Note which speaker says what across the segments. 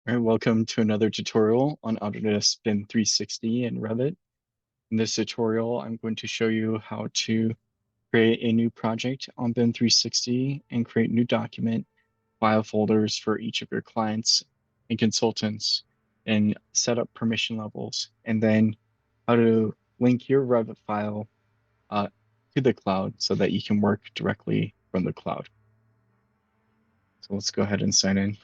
Speaker 1: All right, welcome to another tutorial on Autodesk BIM 360 and Revit. In this tutorial, I'm going to show you how to create a new project on BIM 360 and create new document file folders for each of your clients and consultants and set up permission levels, and then how to link your Revit file uh, to the cloud so that you can work directly from the cloud. So let's go ahead and sign in.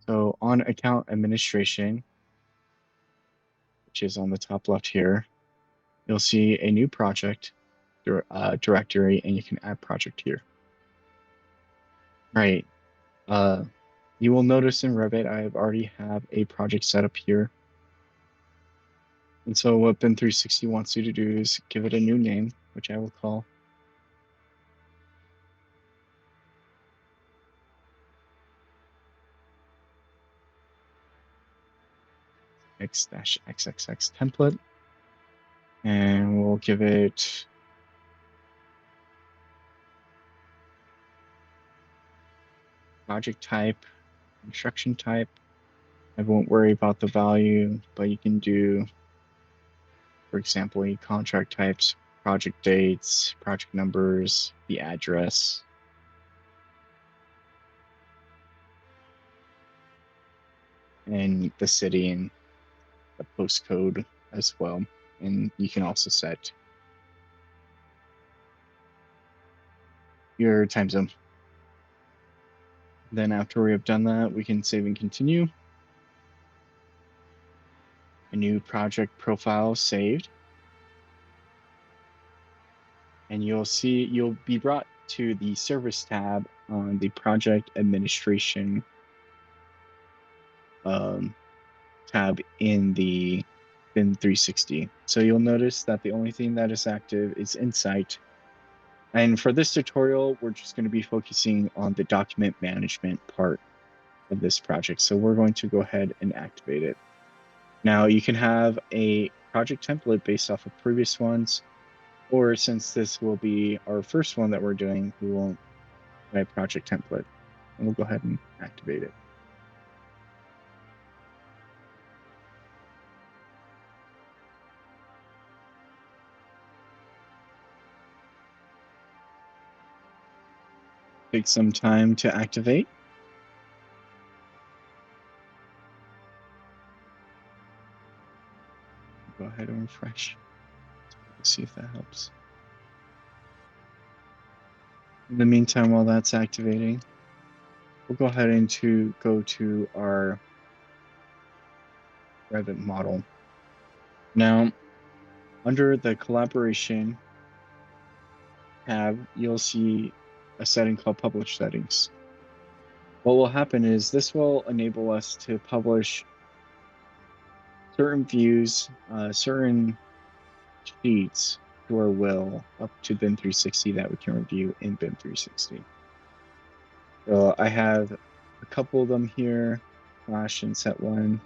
Speaker 1: So on account administration, which is on the top left here, you'll see a new project directory, and you can add project here. Right. Uh, you will notice in Revit, I already have a project set up here. And so what BIM 360 wants you to do is give it a new name, which I will call x-xxx template. And we'll give it project type, construction type. I won't worry about the value, but you can do, for example, contract types, project dates, project numbers, the address. And the city and the postcode as well. And you can also set your time zone. Then after we have done that, we can save and continue. A new project profile saved. And you'll be brought to the service tab on the project administration tab in the BIM 360. So you'll notice that the only thing that is active is Insight. And for this tutorial, we're just going to be focusing on the document management part of this project. So we're going to go ahead and activate it. Now you can have a project template based off of previous ones, or since this will be our first one that we're doing, we won't write project template, and we'll go ahead and activate it. Take some time to activate. Go ahead and refresh. Let's see if that helps. In the meantime, while that's activating, we'll go ahead and go to our Revit model. Now, under the collaboration tab, you'll see a setting called Publish Settings. What will happen is this will enable us to publish certain views, certain sheets to our will up to BIM 360 that we can review in BIM 360. So I have a couple of them here. Flash and set one.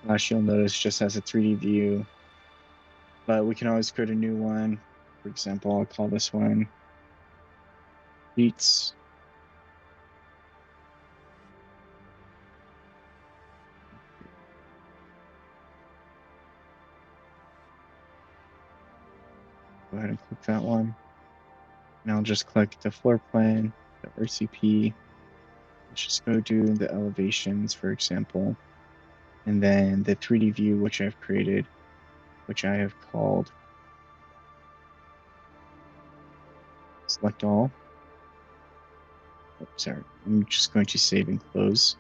Speaker 1: Flash, you'll notice, just has a 3D view, but we can always create a new one. For example, I'll call this one sheets. Go ahead and click that one. Now I'll just click the floor plan, the RCP. Let's just go do the elevations, for example. And then the 3D view, which I've created, which I have called select all. Oh, sorry, I'm just going to save and close.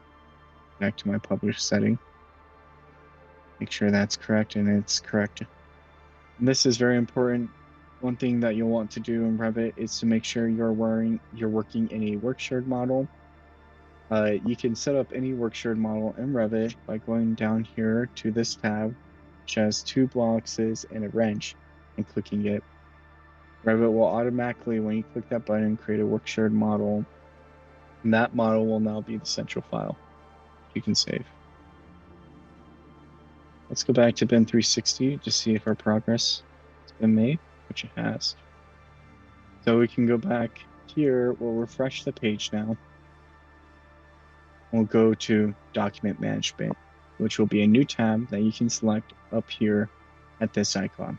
Speaker 1: Back to my publish setting. Make sure that's correct, and it's correct. And this is very important. One thing that you'll want to do in Revit is to make sure you're working in a work shared model. You can set up any work shared model in Revit by going down here to this tab, which has two boxes and a wrench, and clicking it. Revit will automatically, when you click that button, create a work shared model, and that model will now be the central file you can save. Let's go back to BIM 360 to see if our progress has been made, which it has. So we can go back here. We'll refresh the page now. We'll go to Document Management, which will be a new tab that you can select up here at this icon.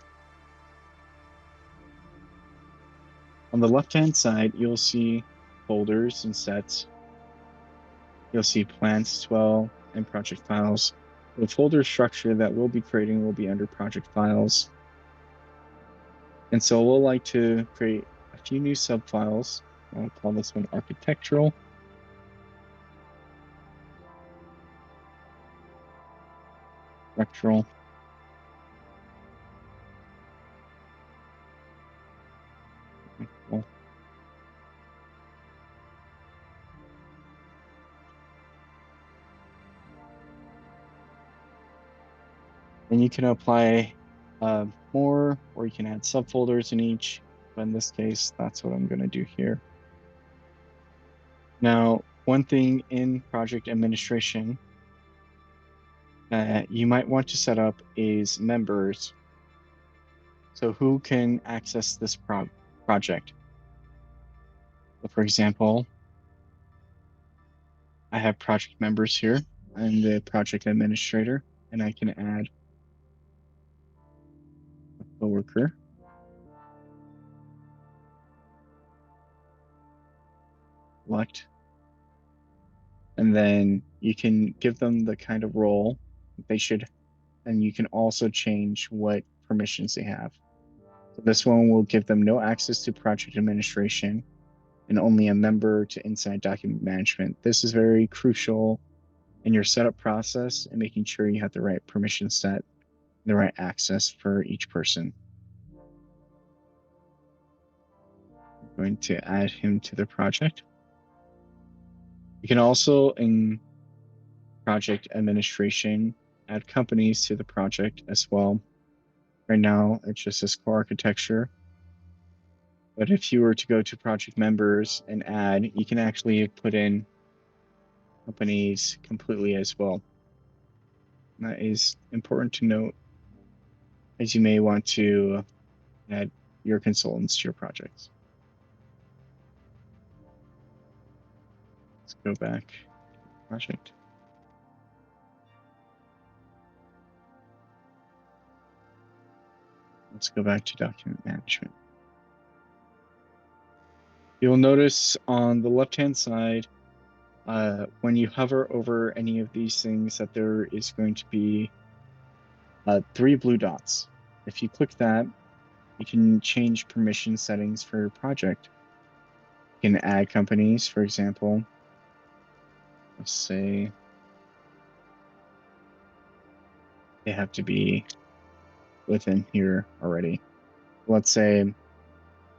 Speaker 1: On the left-hand side, you'll see folders and sets. You'll see plans as well and project files. The folder structure that we'll be creating will be under project files. And so we'll like to create a few new subfiles. I'll call this one architectural. Structural. And you can apply more, or you can add subfolders in each. But in this case, that's what I'm going to do here. Now, one thing in project administration that you might want to set up is members. So who can access this project? So for example, I have project members here. I'm the project administrator, and I can add a coworker. Select. And then you can give them the kind of role they should, and you can also change what permissions they have. So this one will give them no access to project administration and only a member to inside document management. This is very crucial in your setup process and making sure you have the right permission set, the right access for each person. I'm going to add him to the project. You can also, in project administration, add companies to the project as well. Right now, it just says core architecture. But if you were to go to project members and add, you can actually put in companies completely as well. And that is important to note, as you may want to add your consultants to your projects. Let's go back to the project. Let's go back to document management. You'll notice on the left-hand side, when you hover over any of these things, that there is going to be 3 blue dots. If you click that, you can change permission settings for your project. You can add companies, for example. Let's say they have to be within here already. Let's say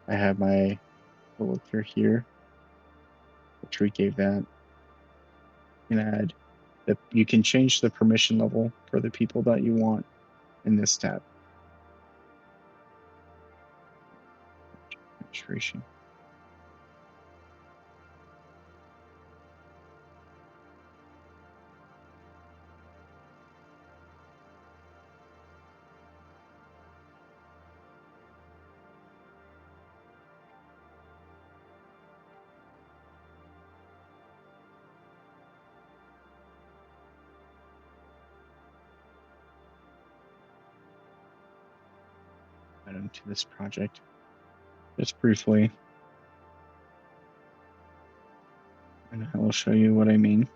Speaker 1: I have my coworker here, which we gave that. You can add that. You can change the permission level for the people that you want in this tab. Administration. Add them to this project just briefly, and I will show you what I mean.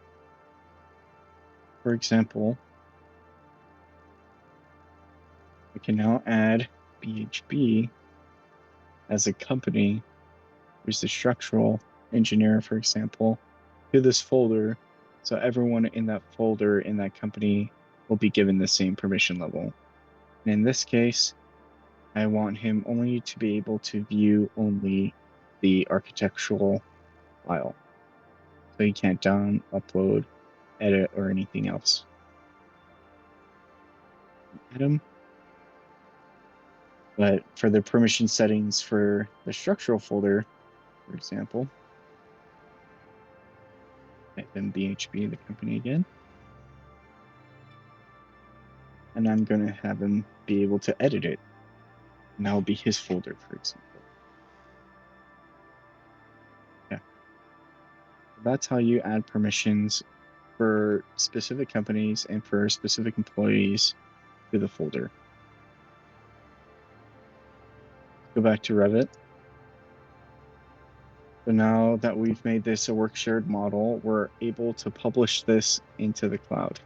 Speaker 1: For example, I can now add BHB as a company, who's the structural engineer, for example, to this folder. So everyone in that folder in that company will be given the same permission level. And in this case, I want him only to be able to view only the architectural file. So he can't down, upload, edit, or anything else. Add him. But for the permission settings for the structural folder, for example, type in BHB, the company again. And I'm going to have him be able to edit it. And that will be his folder, for example. That's how you add permissions for specific companies and for specific employees to the folder. Go back to Revit. So now that we've made this a work shared model, we're able to publish this into the cloud.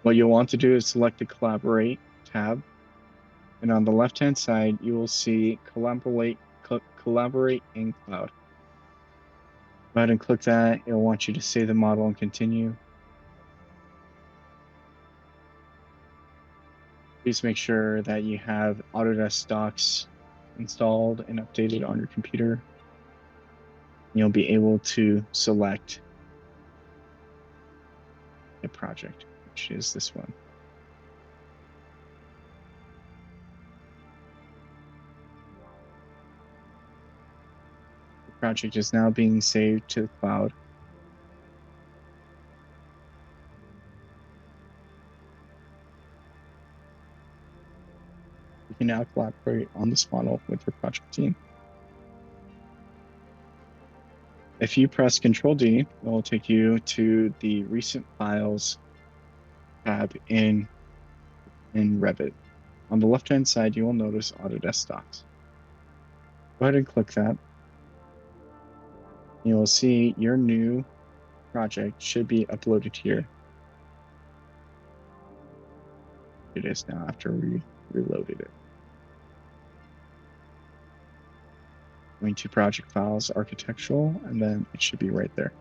Speaker 1: What you'll want to do is select the Collaborate tab. And on the left-hand side, you will see Collaborate in Cloud. Go ahead and click that. It'll want you to save the model and continue. Please make sure that you have Autodesk Docs installed and updated on your computer. You'll be able to select a project, which is this one. The project is now being saved to the cloud. You can now collaborate on this model with your project team. If you press Control D, it will take you to the Recent Files tab in Revit. On the left-hand side, you will notice Autodesk Docs. Go ahead and click that. You will see your new project should be uploaded here. It is now after we reloaded it. Going to Project Files, Architectural, and then it should be right there.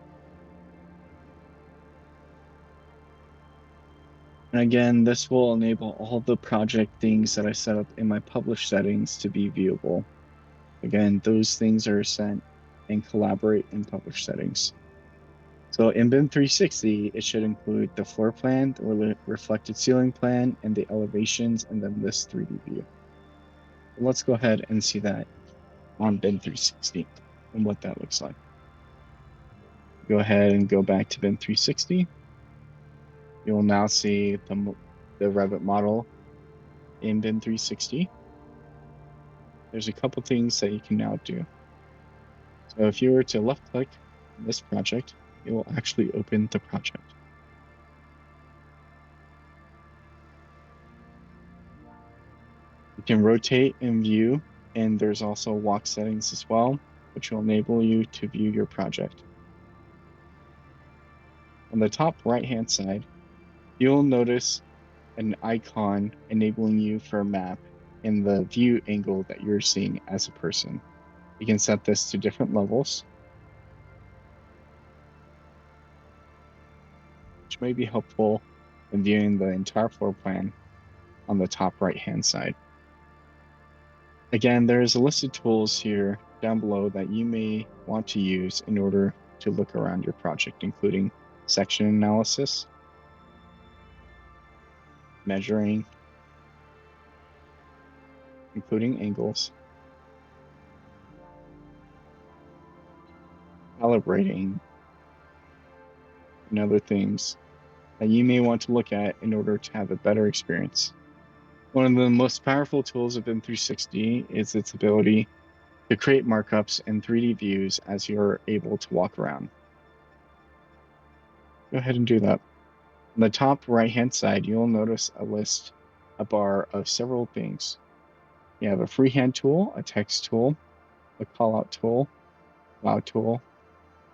Speaker 1: And again, this will enable all the project things that I set up in my publish settings to be viewable. Again, those things are sent in Collaborate and Publish settings. So in BIM 360, it should include the floor plan, the reflected ceiling plan, and the elevations, and then this 3D view. Let's go ahead and see that on BIM 360 and what that looks like. Go ahead and go back to BIM 360. You will now see the Revit model in BIM 360. There's a couple things that you can now do. So if you were to left click on this project, it will actually open the project. You can rotate and view, and there's also walk settings as well, which will enable you to view your project. On the top right-hand side, you'll notice an icon enabling you for a map in the view angle that you're seeing as a person. You can set this to different levels, which may be helpful in viewing the entire floor plan on the top right-hand side. Again, there's a list of tools here down below that you may want to use in order to look around your project, including section analysis, measuring, including angles, calibrating, and other things that you may want to look at in order to have a better experience. One of the most powerful tools of BIM 360 is its ability to create markups and 3D views as you're able to walk around. Go ahead and do that. On the top right-hand side, you'll notice a bar of several things. You have a freehand tool, a text tool, a callout tool, cloud tool,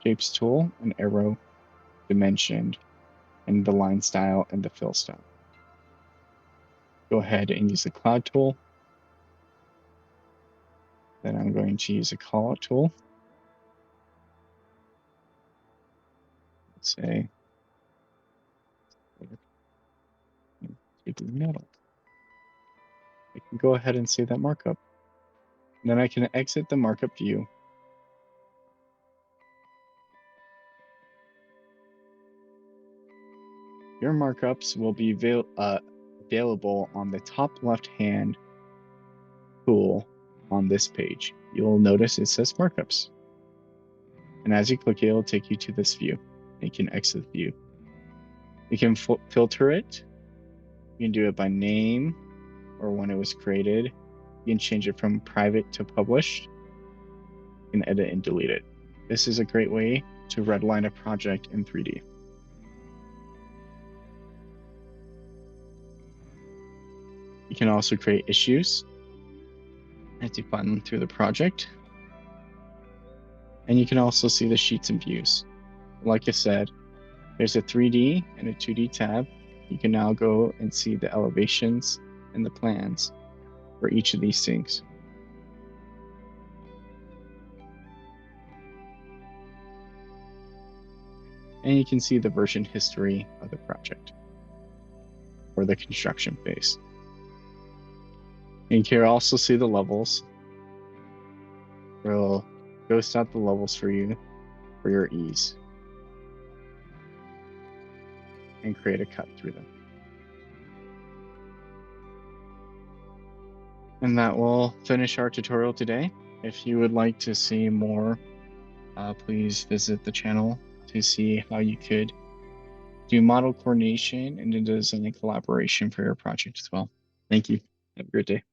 Speaker 1: shapes tool, an arrow, dimension, and the line style and the fill style. Go ahead and use the cloud tool. Then I'm going to use a callout tool. Let's say metal. I can go ahead and save that markup. And then I can exit the markup view. Your markups will be available on the top left-hand tool on this page. You'll notice it says markups. And as you click it, it'll take you to this view. You can exit the view. You can filter it. You can do it by name or when it was created. You can change it from private to published. You can edit and delete it. This is a great way to redline a project in 3D. You can also create issues as you find them through the project. And you can also see the sheets and views. Like I said, there's a 3D and a 2D tab. You can now go and see the elevations and the plans for each of these things. And you can see the version history of the project or the construction phase. And you can also see the levels. We'll ghost out the levels for you for your ease and create a cut through them. And that will finish our tutorial today. If you would like to see more, please visit the channel to see how you could do model coordination and a design collaboration for your project as well. Thank you. Have a great day.